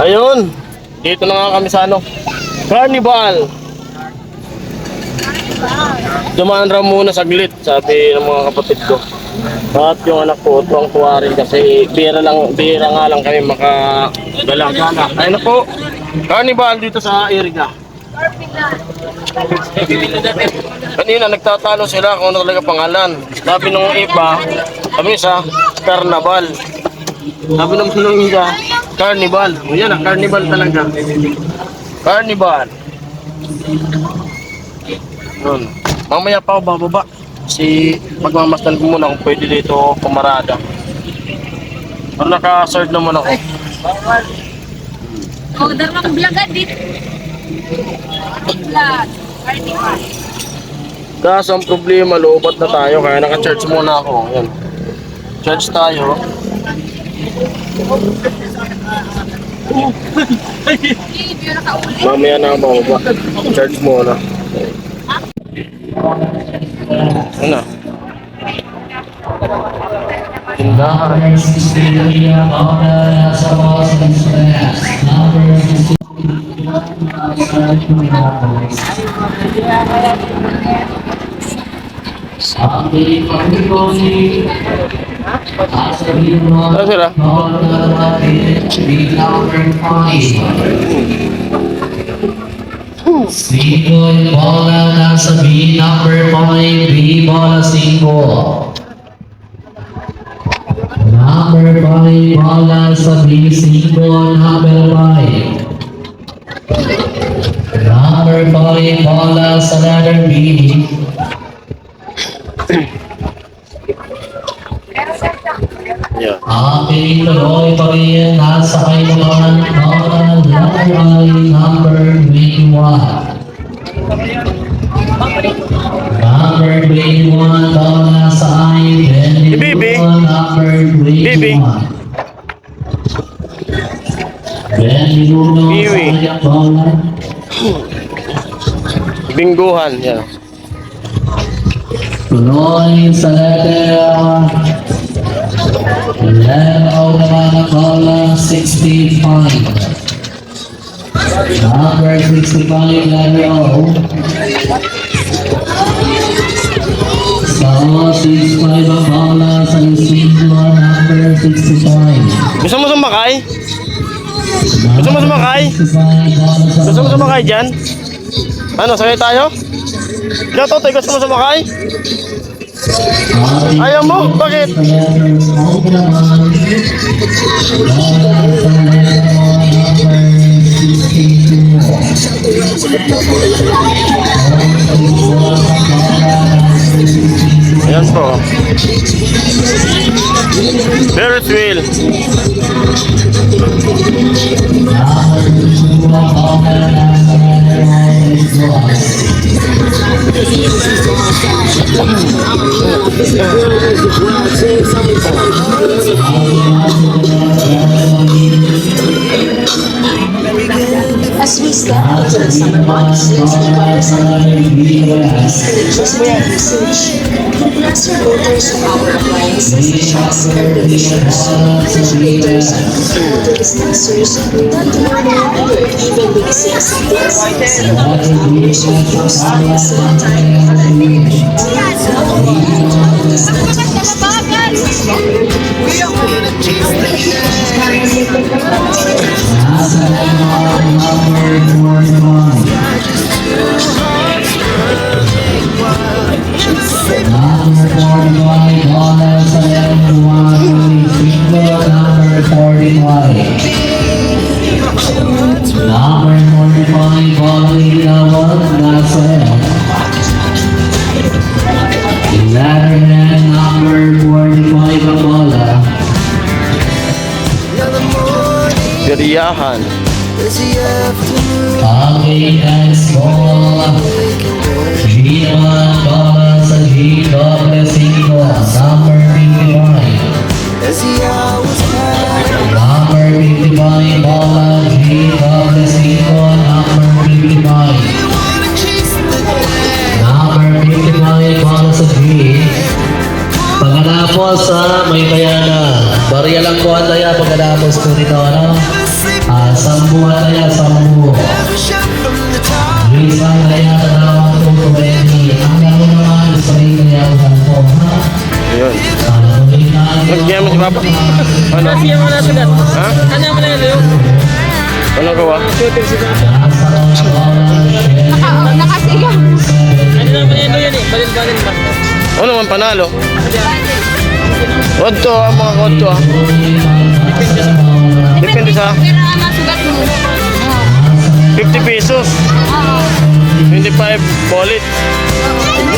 Ayun. Dito na nga kami sa ano. Carnival. Dumaan raw muna saglit, sabi ng mga kapatid ko. At yung anak ko, tuwang-tuwa rin kasi bira nga lang kami makagala-gala. Ayun na po. Carnival dito sa Iriga. Kanina nagtatalo sila kung ano talaga pangalan. Sabi nung iba, sabi isa, Carnival. Sabi naman nung isa, Carnival. O yan, Carnival talaga. Carnival. Yun. Mamaya pa ako bababa. Kasi magmamasdan ko muna kung pwede dito pumarada. Pero naka-serve naman ako. Order mo ang vlog dito. Vlog. Carnival. Kaso ang problema, loobat na tayo kaya naka-charge muna ako. Yan. Charge tayo. Mamaya na ako bababa. Charge muna. Ano? Tindahan. Ano sila? Single bola nasa B number 5, B bola single. Number 5 bola sa B single, number 5. Number 5 bola sa letter B. Yeah. Aking tuloy pa rin nasa kailangan ng lalay number 21. Number 21 daw nasa ay Bibi. number 21. Bibi. Bibi. Bingguhan. Yan. Tuloy sa letter Leno naman ang bola 65. Number 65, Leno. So, 65 ang bola sa single, number 65. Gusto mo sumakay? Gusto mo sumakay? Gusto mo sumakay dyan? Ano, sakay tayo? Ikaw, Totoy, gusto mo sumakay? Ayaw mo? Bakit? Ayan po. Ferris wheel. As we step into the summer months, let's make our research. Master voters of our appliances such as air conditioners, refrigerators, water dispensers, non-thermal, even with the same settings, set up hours with your studies and time. Number 45, volley naman nasa letterhead number 45 ang bola. Gariyahan. Okay, next ball. G1 bola sa G double single, number 55. Number 55 bola, G double single, number 55. Number 55 bola sa G. Pagkatapos sa may bayana. Barya lang po ang daya pagkatapos po nito, ano? Sambu Adaya, Sambu. Wisang Daya, Tanawan, Tuto, Wendy. Ang laro naman, Israel Daya, Ugalpo. Ayun. Nagkaya Nagkaya mo si Papa? Ano? Siya mo na sugat. Ha? Ano mo na yun? Ano gawa? Nakasiya. Ano naman yun yan eh? Balil-balil ba? Ano naman panalo? Kodto ang mga kodto ah. Depende sa Pero ang sugat mo. 50 pesos. 25 bolit.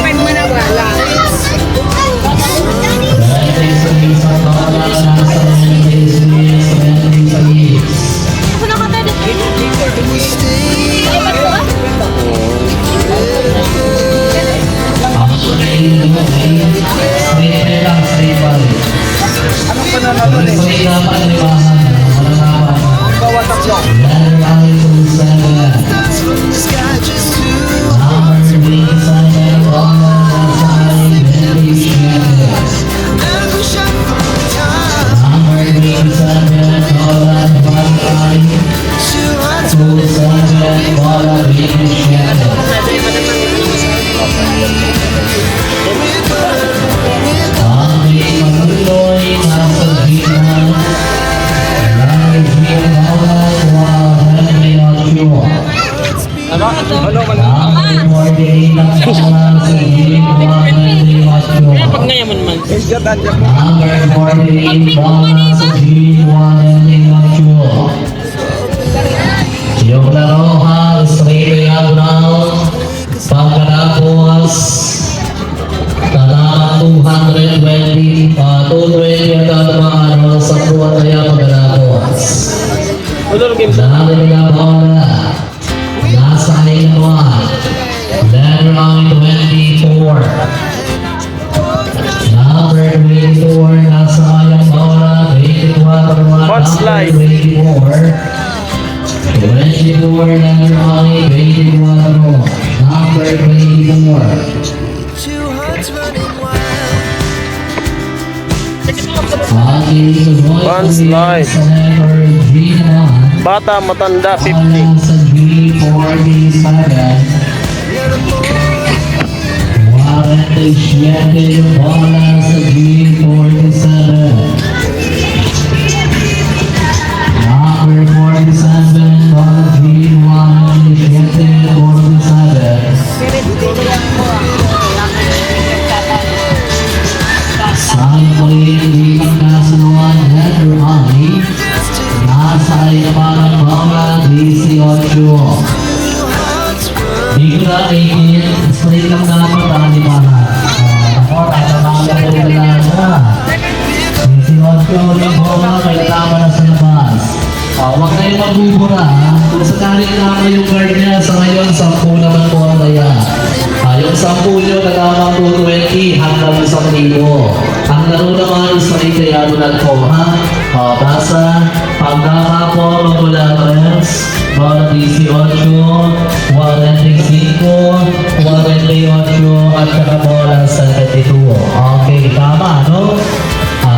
Pwede mo na wala. Ano ka tayo? Pag ngayon mo naman. Yung laro ha, straight out now. Pagkatapos, tanaman 220, 220 at ano, sa buwan kaya pagkatapos. Dami nila bola. Nasa Ilawan. Then round 24. Number 24, nasa ayang bola. 24, Hot slide. 24. 24 number 24. Number 24. One slide. Bata, matanda, 50. Sa G47. Warranty siyete yung bola sa G47. Number 47, bola G1, 47. Sayang mo rin, hindi kang kasaluan, header high. Nasa ayaman ang bola, 18. Di ko na tingin, straight lang dapat ang limahan. Ako, tatanala ko wala na. 18 yung bola, kailangan na sa labas. Huwag kayong magbubura. Kung sakali na yung guard niya, sa ngayon, 10 naman po ang daya. Yung 10 nyo, nagawang 220 hanggang 1,000. Ang laro naman, sa ikayado na po, ha? Basta, pagkama po, magula friends, bola 18, 45, 48, at saka bola 72. Okay, tama, no?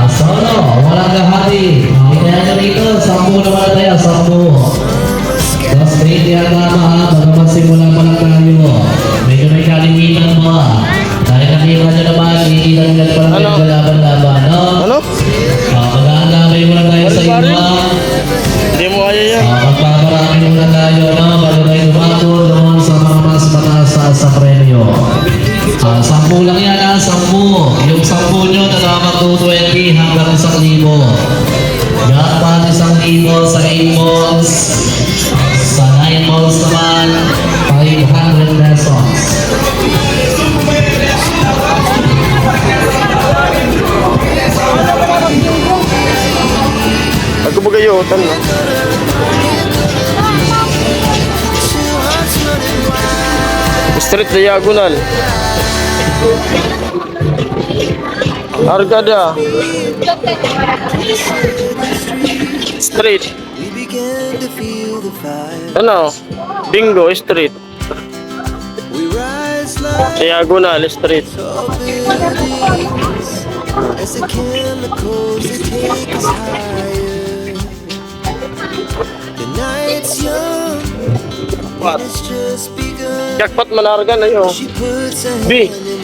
Solo, walang kahati. Kaya nyo rito, 10 naman tayo, 10. Tapos straight yan tama ha, bagamat simula pa lang tayo. Medyo may kalimitan mo ha. Dahil kanina nyo naman, iilan pa lang yung laban-laban, no? Ano? Mag-aagabay muna tayo sa iyo ha. Hindi mo kaya yan. Magpaparami muna tayo, no? Bago tayo tumato doon sa mga mas mataas sa premyo. 10 lang yan ha, 10. Yung 10 nyo, nagawang 220 hanggang 1,000. Dapat 1,000 sa 8 balls. Sa 9 balls naman, 500 pesos. Ako ba kayo? Tan na. Street diagonal. Argada. Street. Ano? Bingo Street. Diagonal Street. As the chemicals that take us higher, the night's young, What? it's just begun. Jackpot manarga na yun. She puts a B. hand in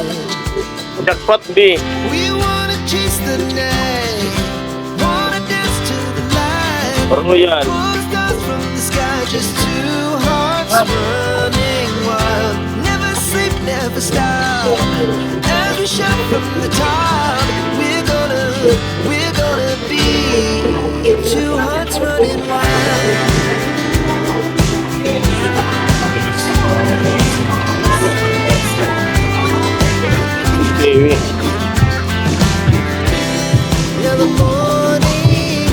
mine. Jackpot B. We wanna chase the night, wanna dance to the light. Royal. Pull stars from the sky, just two hearts running wild. Never sleep, never stop. As we shout from the top, we're gonna be two hearts running wild. Kiwi. Yeah, the morning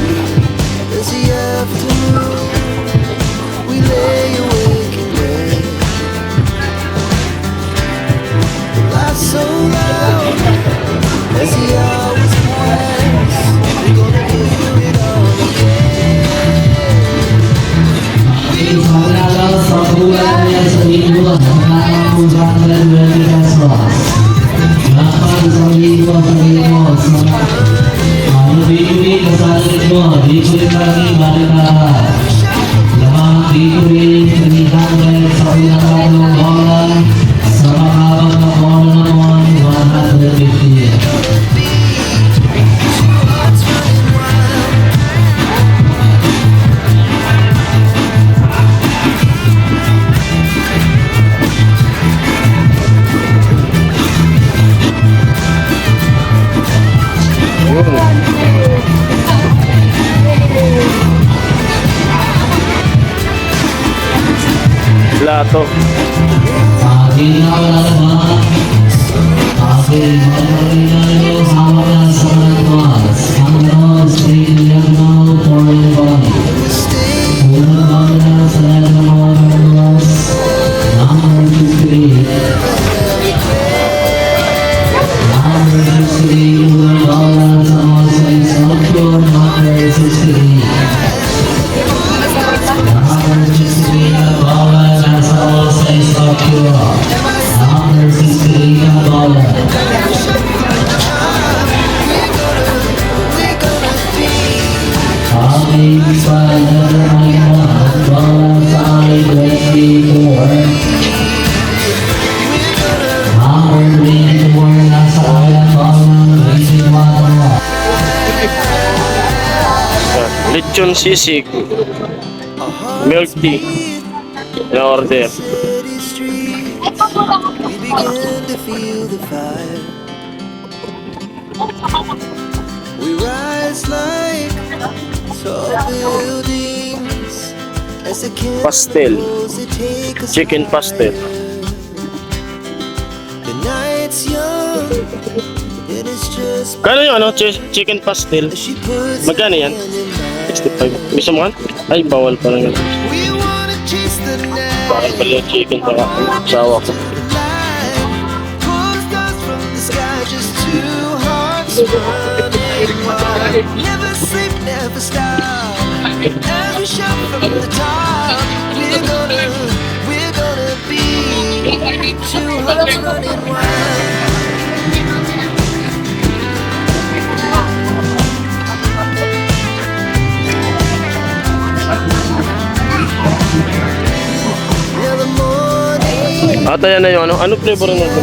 is the afternoon. We lay awake in bed. Life's so loud as the hours pass. We're gonna do it all Isang sa bulan niya sa linggo, ang mga 220 pesos. Dapat isang linggo sa linggo. Ano bibili ka sa linggo? Dito rin lagi balik ka. Lamang dito rin 300 sa ulang ng bola. Sa makabang na bola naman 150. hearts running wild. Lato. Aking nalalaman, aking malalinayo, hawak na sa kanatuas. Ang Lord, state level for the body. Unang na sa level number 53. Number 63, unang bawal sa mga sa isang pure, number 63. Number 63 na bawal nasa mga sa isang pure. Number 63 na bawal. Aking pagdadamayan ang bawal sa aking 24. Number 24 nasa aking bawal 21. Lechon sisig. Milk tea. Na order. City streets, we begin to feel the fire. We rise like tall buildings as the Pastel. candles they take us Chicken pastel. The night's young, it is just Kano yung ano? Chicken pastel? she puts Magkano yan? hand in mine. 65. Gusto mo kan? Ay, bawal pa lang yun. We wanna chase the Bawal night, pala yung chicken para sawa ko. light. Pull stars from the sky, just two hearts running wild. Never sleep, never stop. As we shout from the top, we're gonna be two hearts running wild. Yeah, the morning Ata yan na yung ano? Ano flavor na ito?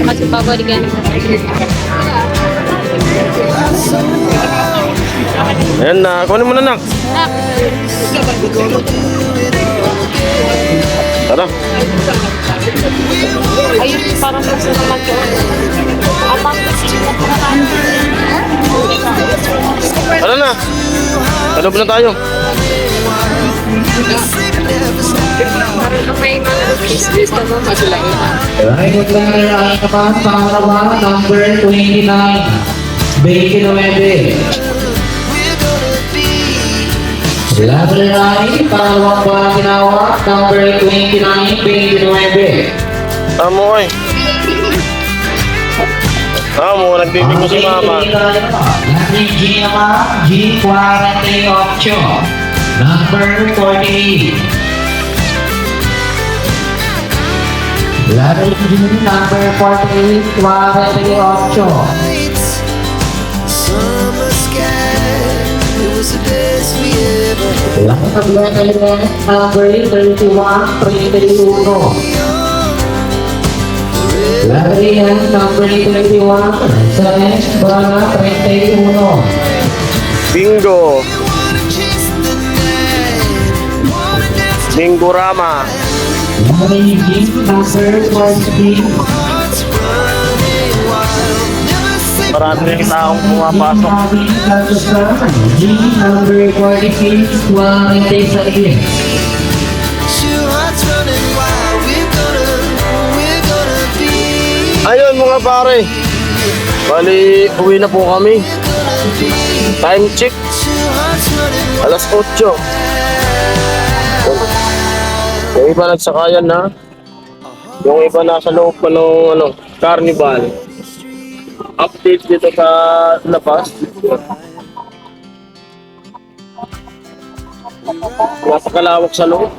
Kasi babalikan. Ayan na. Kunin mo na nak. Tara. Ayun, parang nasa naman yun. Amang Tara na. Kalog na tayo. may mga business na mga sila. Record lang ang kapan pangalawa, number 29. 29. Level 9, pangalawang buwan ginawa, number 29, 29. Amo ay. Amo, nagbibig ko si mama. Level G naman, G48. Number 48. Level G number 48, 48. Summer sky Larian number 21 sa next bala 31. Bingo. Bingo Rama. Magiging number 20. Marami rin taong pumapasok. Number 46, 1 sa iyo. Two hearts running wild. We're gonna be. Ayun mga pare. Bali, uwi na po kami. Time check. Two hearts running wild. Alas 8. Yung iba nagsakayan na. Yung iba nasa loob pa ng carnival. Update dito sa labas. Napakalawak sa loob.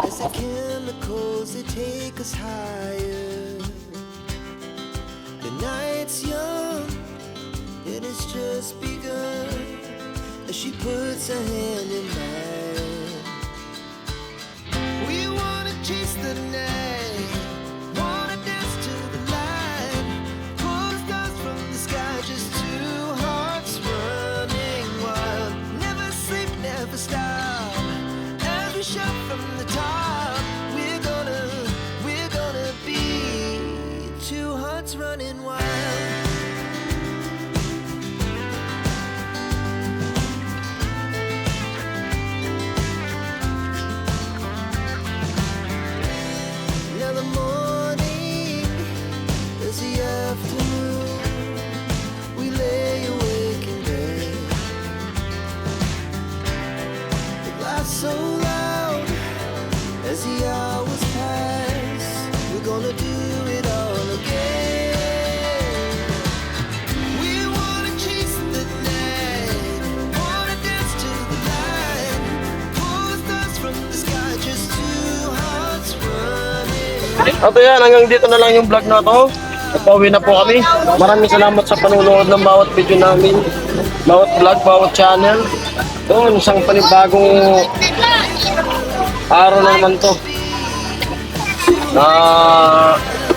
As the chemicals that take us higher. The night's young and it's just begun. As she puts her hand in mine. We wanna chase the night, wanna dance to the light. Pull the stars from the sky, just two hearts running wild. Never sleep, never stop. Every shot from the top. We're gonna be two hearts running wild. Now the morning is the afternoon. We lay awake in bed. The laughs so loud as the hours pass. We're gonna do it all again. We wanna chase the night, wanna dance to the light. Pull the stars from the sky, just two hearts running. At yan, hanggang dito na lang yung vlog na to. At pauwi na po kami. Maraming salamat sa panunood ng bawat video namin. Bawat vlog, bawat channel. Doon, isang panibagong araw na naman to. Na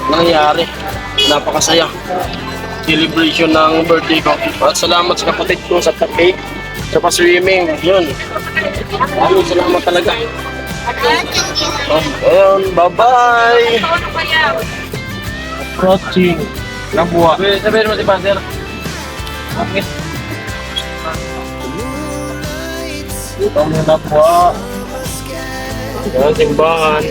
nangyari. Napakasaya. Celebration ng birthday ko. At salamat sa kapatid ko sa cake, sa pa-swimming. Yun. Maraming salamat talaga. Ayun, bye-bye! Crossing. Nabuha. Sabihin mo si Banter. Bakit? Ito mo nabuha. Ayan, simbahan.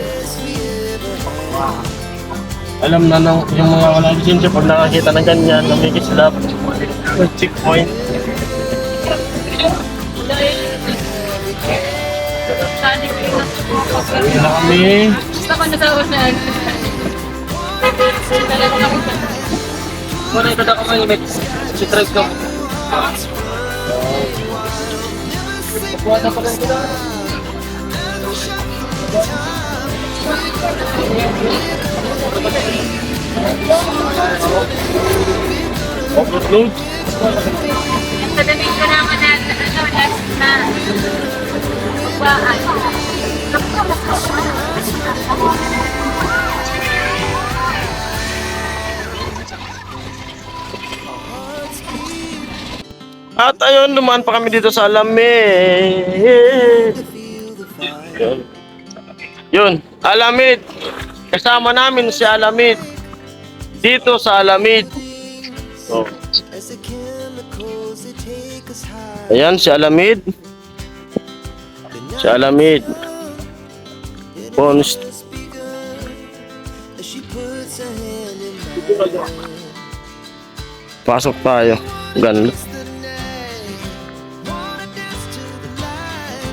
Alam na ng yung mga walang lisensya pag nakakita ng ganyan, namikislap. Checkpoint. Uwi na kami. Gusto ko na sa usan. Wala ito na kami, si Trek ko. Overload. Sasabihin ko naman na last na. At ayun, dumaan pa kami dito sa Alamid. Yun, Alamid. Kasama namin si Alamid. Dito sa Alamid. So, As the chemicals that take us high. ayan, si Alamid. Si Alamid. Pons. As she puts her hand in mine. Pasok tayo. Ganun. The night, wanna dance to the light.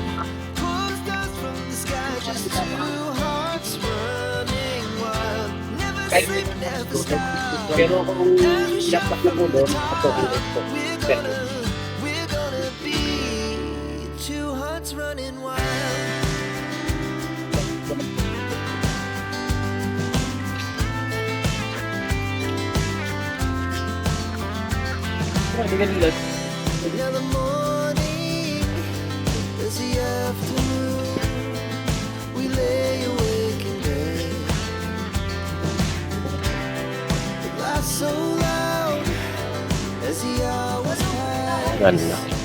Pull the stars from the sky, just two hearts running wild. Never sleep, never stop. Every shot from the top. We're gonna be two hearts running wild. Now the morning Ganda.